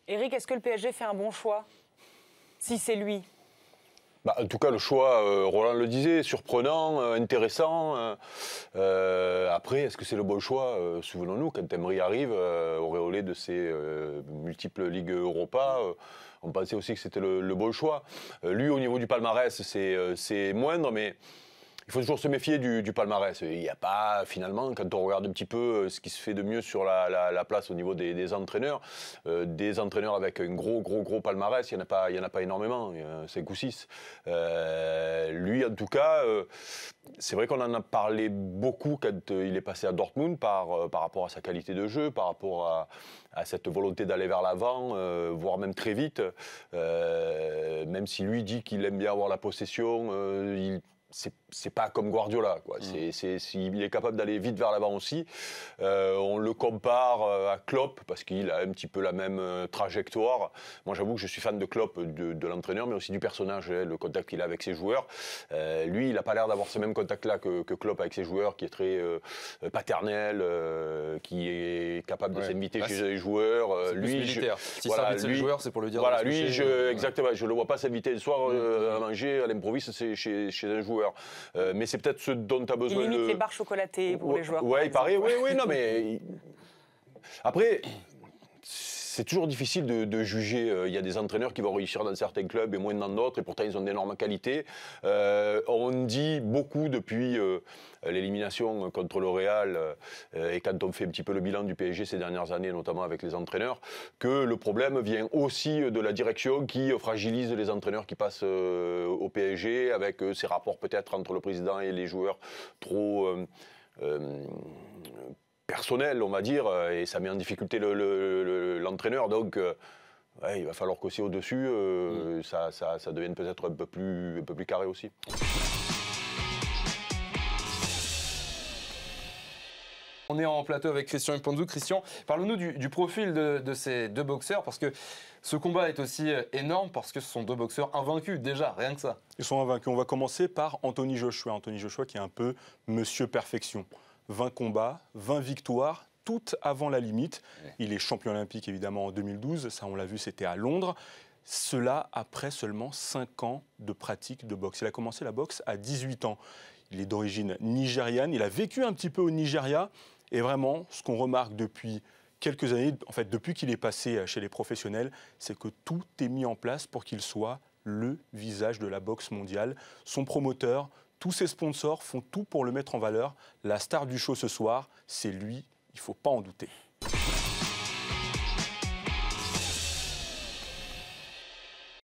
Eric, est-ce que le PSG fait un bon choix? Si c'est lui. En tout cas, le choix, Roland le disait, surprenant, intéressant. Après, est-ce que c'est le bon choix? Souvenons-nous, quand Emery arrive, auréolé de ses multiples Ligues Europa, on pensait aussi que c'était le bon choix. Lui, au niveau du palmarès, c'est moindre, mais il faut toujours se méfier du palmarès. Il n'y a pas, finalement, quand on regarde un petit peu ce qui se fait de mieux sur la place au niveau des entraîneurs avec un gros palmarès, il n'y en a pas énormément, 5 ou 6. Lui, en tout cas, c'est vrai qu'on en a parlé beaucoup quand il est passé à Dortmund par rapport à sa qualité de jeu, par rapport à cette volonté d'aller vers l'avant, voire même très vite. Même si lui dit qu'il aime bien avoir la possession, c'est pas comme Guardiola, quoi. Il est capable d'aller vite vers l'avant aussi. On le compare à Klopp parce qu'il a un petit peu la même trajectoire. Moi, j'avoue que je suis fan de Klopp, de l'entraîneur, mais aussi du personnage, le contact qu'il a avec ses joueurs. Lui, il n'a pas l'air d'avoir ce même contact-là que Klopp avec ses joueurs, qui est très paternel, qui est capable de s'inviter chez les joueurs. Lui, militaire. Si ça invite ses joueurs, c'est pour le dire. Voilà, lui, exactement. Je le vois pas s'inviter le soir à manger à l'improviste chez un joueur. Mais c'est peut-être ce dont tu as besoin. Il limite les barres chocolatées pour les joueurs. Ouais, il paraît, oui, non, mais. Après, c'est toujours difficile de juger. Il y a des entraîneurs qui vont réussir dans certains clubs et moins dans d'autres, et pourtant ils ont d'énormes qualités. On dit beaucoup depuis l'élimination contre le Real, et quand on fait un petit peu le bilan du PSG ces dernières années, notamment avec les entraîneurs, que le problème vient aussi de la direction qui fragilise les entraîneurs qui passent au PSG, avec ces rapports peut-être entre le président et les joueurs trop personnel, on va dire, et ça met en difficulté l'entraîneur. Donc, il va falloir qu'aussi au-dessus, ça devienne peut-être un peu plus carré aussi. On est en plateau avec Christian Mpanzu. Christian, parle-nous du profil de ces deux boxeurs, parce que ce combat est aussi énorme, parce que ce sont deux boxeurs invaincus, déjà, rien que ça. Ils sont invaincus. On va commencer par Anthony Joshua. Anthony Joshua qui est un peu Monsieur Perfection. 20 combats, 20 victoires, toutes avant la limite. Il est champion olympique évidemment en 2012, ça on l'a vu, c'était à Londres. Cela après seulement 5 ans de pratique de boxe. Il a commencé la boxe à 18 ans. Il est d'origine nigériane, il a vécu un petit peu au Nigeria. Et vraiment, ce qu'on remarque depuis quelques années, en fait depuis qu'il est passé chez les professionnels, c'est que tout est mis en place pour qu'il soit le visage de la boxe mondiale. Son promoteur, tous ses sponsors font tout pour le mettre en valeur. La star du show ce soir, c'est lui, il ne faut pas en douter.